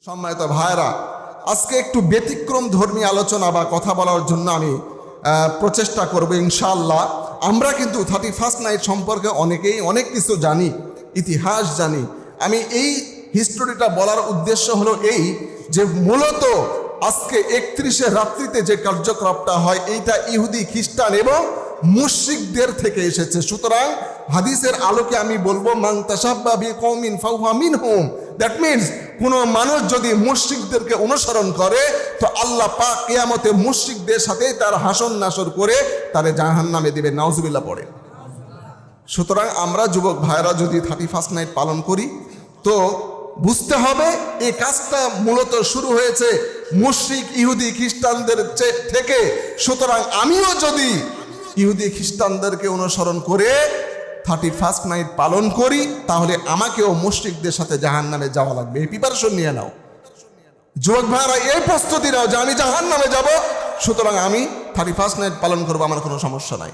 সম্মানিত ভাইরা, আজকে একটু ব্যতিক্রম ধর্মী আলোচনা বা কথা বলার জন্য আমি প্রচেষ্টা করব ইনশাআল্লাহ। আমরা কিন্তু 31st নাইট সম্পর্কে অনেকেই অনেক কিছু জানি, ইতিহাস জানি। আমি এই হিস্টোরিটা বলার উদ্দেশ্য হলো এই যে মূলত আজকে 31শে রাত্রিতে যে কার্যকলাপটা হয় এইটা ইহুদি, খ্রিস্টান এবং মুশরিকদের থেকে এসেছে। সুতরাং হাদিসের আলোকে আমি বলবো মান তাশাব্বা বিকওমিন ফাহুয়া মিনহুম। দ্যাট মিনস কোনো মানুষ যদি মুশরিকদেরকে অনুসরণ করে তো আল্লাহ পাক কিয়ামতে মুশরিকদের সাথে তার হাসন নাসর করে তারে জাহান্নামে দিবে। নাউজুবিল্লাহ পড়ে। সুতরাং আমরা যুবক ভাইরা যদি 31st নাইট পালন করি তো বুঝতে হবে এই কাজটা মূলত শুরু হয়েছে মুশরিক ইহুদি খ্রিস্টানদের থেকে। সুতরাং আমিও যদি ইহুদি খ্রিস্টানদেরকে অনুসরণ করে 31st নাইট পালন করি তাহলে আমাকেও মুশরিকদের সাথে জাহান্নামে যাওয়া লাগবে। এই প্রিপারেশন নিয়ে নাও যুবক ভাইরা, এই প্রস্তুতি নাও যে আমি জাহান্নামে যাব, সুতরাং আমি 31st নাইট পালন করবো, আমার কোনো সমস্যা নাই।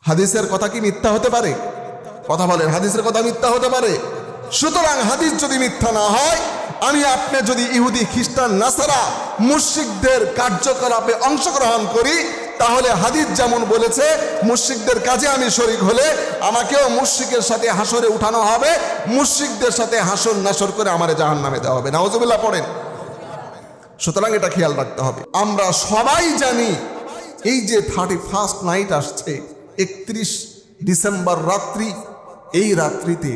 হাদিসের কথা কি মিথ্যা হতে পারে? কথা বলেন, হাদিসের কথা মিথ্যা হতে পারে? সুতরাং হাদিস যদি মিথ্যা না হয়, আমি আপনি যদি ইহুদি খ্রিস্টান নাসারা মুশরিকদের কার্যকলাপে অংশগ্রহণ করি তাহলে হাদিস যেমন বলেছে মুশরিকদের কাজে আমি শরীক হলে আমাকেও মুশরিকের সাথে হাসরে উঠানো হবে, মুশরিকদের সাথে হাসর নাসর করে আমারে জাহান্নামে দেওয়া হবে। নাউজুবিল্লাহ পড়েন। সুতরাং এটা খেয়াল রাখতে হবে। আমরা সবাই জানি এই যে 31st নাইট আসছে, 31 ডিসেম্বর রাত্রি, এই রাত্রিতে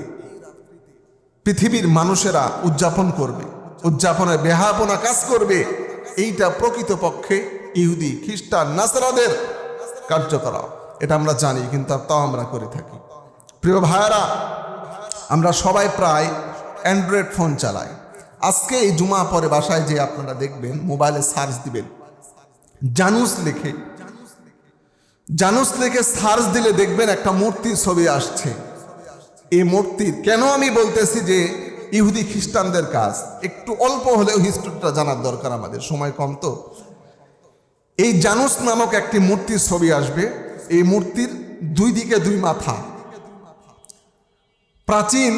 পৃথিবীর মানুষেরা উদযাপন করবে, উদযাপনের বেহাপনা কাজ করবে। এইটা প্রকৃতপক্ষে ইহুদি খ্রিস্টান নাসারাদের কার্যকলাপ, এটা আমরা জানি, কিন্তু তাও আমরা করে থাকি। প্রিয় ভাইয়েরা, আমরা সবাই প্রায় অ্যান্ড্রয়েড ফোন চালাই। আজকে এই জুমা পরে বাসায় যে আপনারা দেখবেন মোবাইলে সার্চ দিবেন জানুস লিখে সার্চ দিলে দেখবেন একটা মূর্তির ছবি আসছে। এই মূর্তির কেন আমি বলতেছি যে ইহুদি খ্রিস্টানদের কাজ, একটু অল্প হলেও হিস্ট্রিটা জানার দরকার, আমাদের সময় কম তো। এই জানুস নামক একটি মূর্তির ছবি আসবে। এই মূর্তির দুই দিকে দুই মাথা। প্রাচীন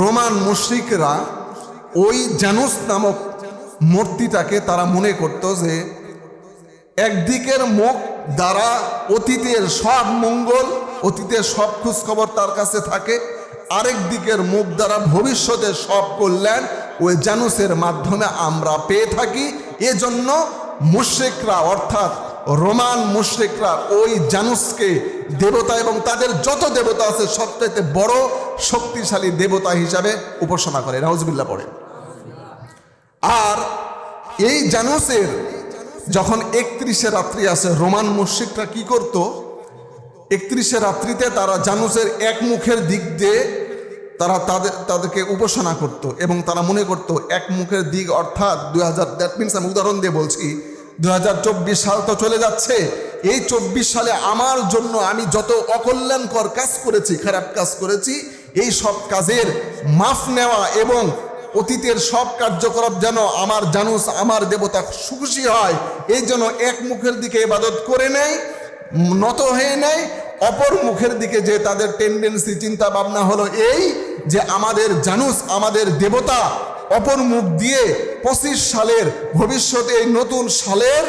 রোমান মুশরিকরা ওই জানুস নামক মূর্তিটাকে তারা মনে করত যে একদিকের মুখ দ্বারা অতীতের সব মঙ্গল, অতীতের সব খোঁজখবর তার কাছে থাকে, আরেক দিকের মুখ দ্বারা ভবিষ্যতের সব কল্যাণ ওই জানুসের মাধ্যমে আমরা পেয়ে থাকি। এজন্য মুশরিকরা অর্থাৎ রোমান মুশরিকরা ওই জানুসকে দেবতা এবং তাদের যত দেবতা আছে সবচাইতে বড় শক্তিশালী দেবতা হিসাবে উপাসনা করে। নাউজুবিল্লাহ পড়ে। আর এই জানুসের যখন 31শে রাত্রি আসে, রোমান মুশরিকরা কি করত, 31শে রাত্রিতে তারা জানুসের এক মুখের দিক দিয়ে তারা তাদেরকে উপাসনা করত এবং তারা মনে করত এক মুখের দিক অর্থাৎ 2000, দ্যাট মিনস আমি উদাহরণ দিয়ে বলছি 2024 সাল তো চলে যাচ্ছে, এই 24 সালে আমার জন্য আমি যত অকল্যাণকর কাজ করেছি, খারাপ কাজ করেছি, এই সব কাজের মাফ নেওয়া এবং অতীতের সব কার্যকলাপ যেন আমার জানুস, আমার দেবতা খুশি হয়, এই জন্য এক মুখের দিকে ইবাদত করে নেয়, নত হয়ে নেয়। অপর মুখের দিকে যে তাদের টেন্ডেন্সি, চিন্তা ভাবনা হলো এই যে আমাদের জানুস, আমাদের দেবতা অপর মুখ দিয়ে 25 সালের ভবিষ্যতে এই নতুন সালের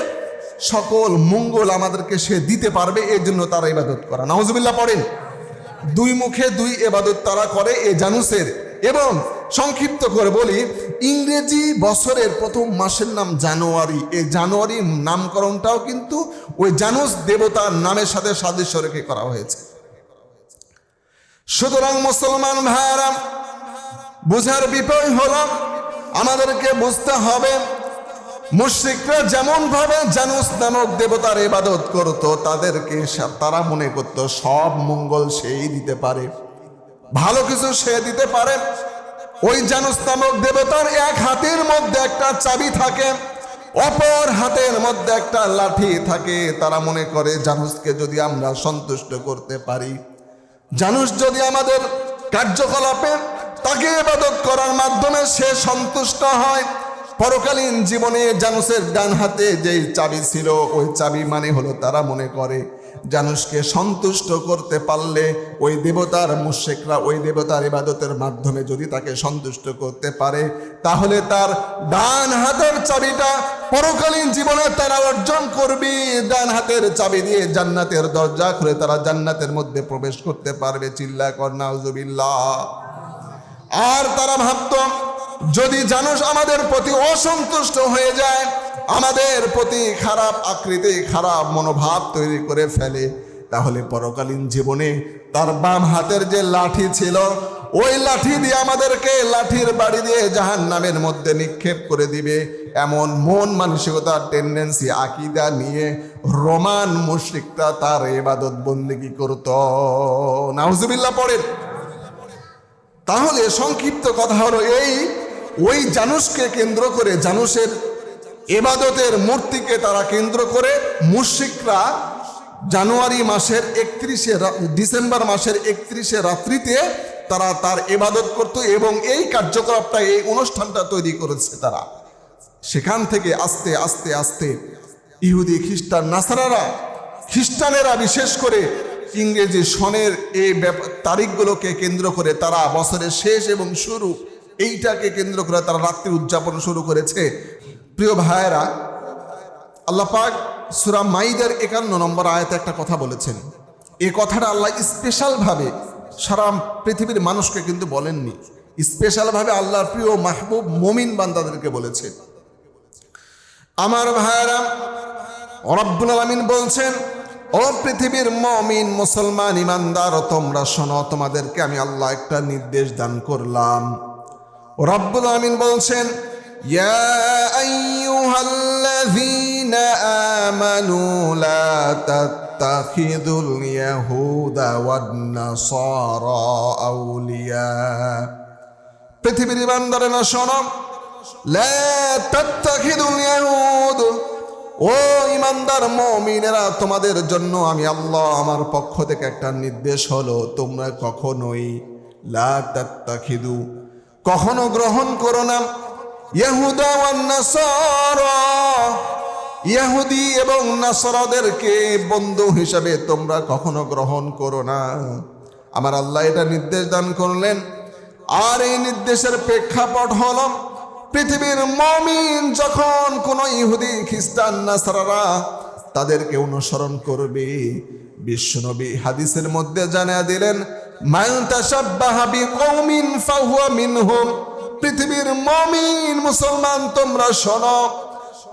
সকল মঙ্গল আমাদেরকে সে দিতে পারবে, এই জন্য তারা ইবাদত করা। নাউজুবিল্লাহ পড়েন। দুই মুখে দুই ইবাদত তারা করে এই জানুসের। এবং সংক্ষিপ্ত করে বলি, ইংরেজি বছরের প্রথম মাসের নাম জানুয়ারি। এই জানুয়ারি নামকরণটাও কিন্তু ওই জানুস দেবতার নামের সাথে সাদৃশ্য রেখে করা হয়েছে। সুতরাং মুসলমান ভাইরা, বুঝার বিষয় হলো আমাদেরকে বুঝতে হবে মুশরিকরা যেমন ভাবে জানুস নামক দেবতার ইবাদত করত, তাদেরকে তারা মনে করত সব মঙ্গল সেই দিতে পারে, ভালো কিছু সে দিতে পারে। ওই জানুস নামক দেবতার এক হাতের মধ্যে একটা চাবি থাকে, অপর হাতের মধ্যে একটা লাঠি থাকে। তারা মনে করে জানুসকে যদি আমরা সন্তুষ্ট করতে পারি, জানুস যদি আমাদের কার্যকলাপে তাকে ইবাদত করার মাধ্যমে সে সন্তুষ্ট হয়, পরকালীন জীবনে জানুসের ডান হাতে যেই চাবি ছিল ওই চাবি মানে হলো তারা মনে করে জানুসকে সন্তুষ্ট করতে পারলে ওই দেবতার মুশরিকরা ওই দেবতার ইবাদতের মাধ্যমে যদি তাকে সন্তুষ্ট করতে পারে, তাহলে তার ডান হাতের চাবিটা পরকালীন জীবনে তারা অর্জন করবে। ডান হাতের চাবি দিয়ে জান্নাতের দরজা খুলে তারা জান্নাতের মধ্যে প্রবেশ করতে পারবে। চিল্লা কর নাউজুবিল্লাহ। আর তারা ভাবত যদি জানুস আমাদের প্রতি অসন্তুষ্ট হয়ে যায়, আমাদের প্রতি খারাপ আকৃতি খারাপ মনোভাব তৈরি করে ফেলে, তাহলে পরকালীন জীবনে তার বাম হাতের যে লাঠি ছিল ওই লাঠি দিয়ে আমাদেরকে লাঠির বাড়ি দিয়ে জাহান্নামের মধ্যে নিক্ষেপ করে দিবে। এমন মন মানসিকতার টেন্ডেন্সি আকীদা নিয়ে রোমান মুশরিকরা তার ইবাদত বন্দেগী করত। নাউজুবিল্লাহ পড়েন। তাহলে সংক্ষিপ্ত কথা হলো এই, ওই জানুসকে কেন্দ্র করে, জানুসের ইবাদতের মূর্তিকে তারা কেন্দ্র করে মুশরিকরা জানুয়ারি মাসের 31 ডিসেম্বর মাসের 31 রাত্রিতে তারা তার ইবাদত করত এবং এই কার্যকলাপটা এই অনুষ্ঠানটা তৈরি করেছে তারা। সেখান থেকে আস্তে আস্তে আস্তে ইহুদি খ্রিস্টান নাসারারা, খ্রিস্টানেরা বিশেষ করে ইংরেজি সনের এই তারিখগুলোকে কেন্দ্র করে তারা বছরের শেষ এবং শুরু এইটাকে কেন্দ্র করে তারা রাত্রি উদযাপন শুরু করেছে। প্রিয় ভাইয়েরা, আল্লাহ পাক সূরা মাইদার 51 নম্বর আয়াতে একটা কথা বলেছেন। এই কথাটা আল্লাহ স্পেশালভাবে সারা পৃথিবীর মানুষকে কিন্তু বলেননি, স্পেশালভাবে আল্লাহর প্রিয় মাহবুব মুমিন বান্দাদেরকে বলেছেন। আমার ভাইয়েরা, রব্বুল আলামিন বলছেন, ও পৃথিবীর মুমিন মুসলমান ইমানদার, তোমরা শোনো, তোমাদেরকে আমি আল্লাহ একটা নির্দেশ দান করলাম। রব্বুল আলামিন বলছেন, ইয়া আইয়ুহাল্লাযীনা আমানু লা তাত্তাখিযুল ইয়াহুদা ওয়ান নাসারা আউলিয়া। পৃথিবীর ইমানদারেরা শোনো, লা তাত্তাখিযুল ইয়াহুদ, ও ইমানদার মুমিনেরা, তোমাদের জন্য আমি আল্লাহ আমার পক্ষ থেকে একটা নির্দেশ হলো, তোমরা কখনোই লা তাত্তাখিযু, কখনো গ্রহণ করো না, ইহুদা ওয়ান নাসারা, ইহুদি এবং নাসারাদেরকে বন্ধু হিসাবে তোমরা কখনো গ্রহণ করো না। আমার আল্লাহ এটা নির্দেশ দান করলেন। আর এই নির্দেশের প্রেক্ষাপট হলো, পৃথিবীর মুমিন যখন কোন ইহুদি খ্রিস্টান নাসারারা তাদেরকে অনুসরণ করবে, বিশ্বনবী হাদিসের মধ্যে জানিয়ে দিলেন, মান তাশাব্বাহা বিকওমিন ফাহুয়া মিনহুম। পৃথিবীর মুমিন মুসলমান তোমরা শোনো,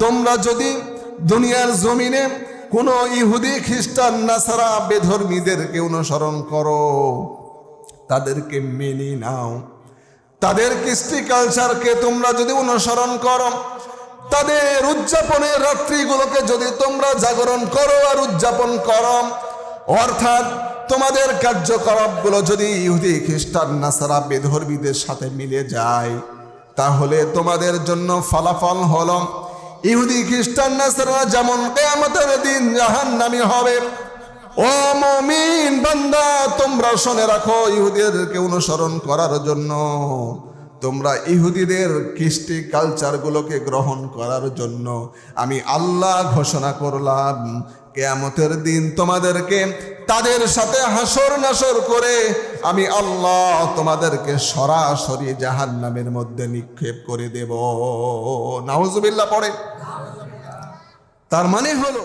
তোমরা যদি দুনিয়ার জমিনে কোন ইহুদি খ্রিস্টান নাসারা বেধর্মীদেরকে অনুসরণ করো, তাদেরকে মেনে নাও, তাদের কৃষ্টি কালচারকে তোমরা যদি অনুসরণ করো, তাদের উদযাপনের রাত্রিগুলোকে যদি তোমরা জাগরণ করো আর উদযাপন করো, অর্থাৎ তোমাদের কার্যকলাপগুলো যদি ইহুদি খ্রিস্টান নাসারা বেধর্মীদের সাথে মিলে যায়, তাহলে তোমাদের জন্য ফলাফল হলো ইহুদি খ্রিস্টান নাসারা যেমন কিয়ামতের দিন জাহান্নামী হবে। ও মুমিন বান্দা, তোমরা শুনে রাখো, ইহুদিদেরকে অনুসরণ করার জন্য, তোমরা ইহুদিদের কৃষ্টি কালচারগুলোকে গ্রহণ করার জন্য আমি আল্লাহ ঘোষণা করলাম, কিয়ামতের দিন তোমাদেরকে তাদের সাথে হাসর নাসর করে আমি আল্লাহ তোমাদেরকে সরাসরি জাহান্নামের মধ্যে নিক্ষেপ করে দেব। নাউজুবিল্লাহ পড়ে। তার মানে হলো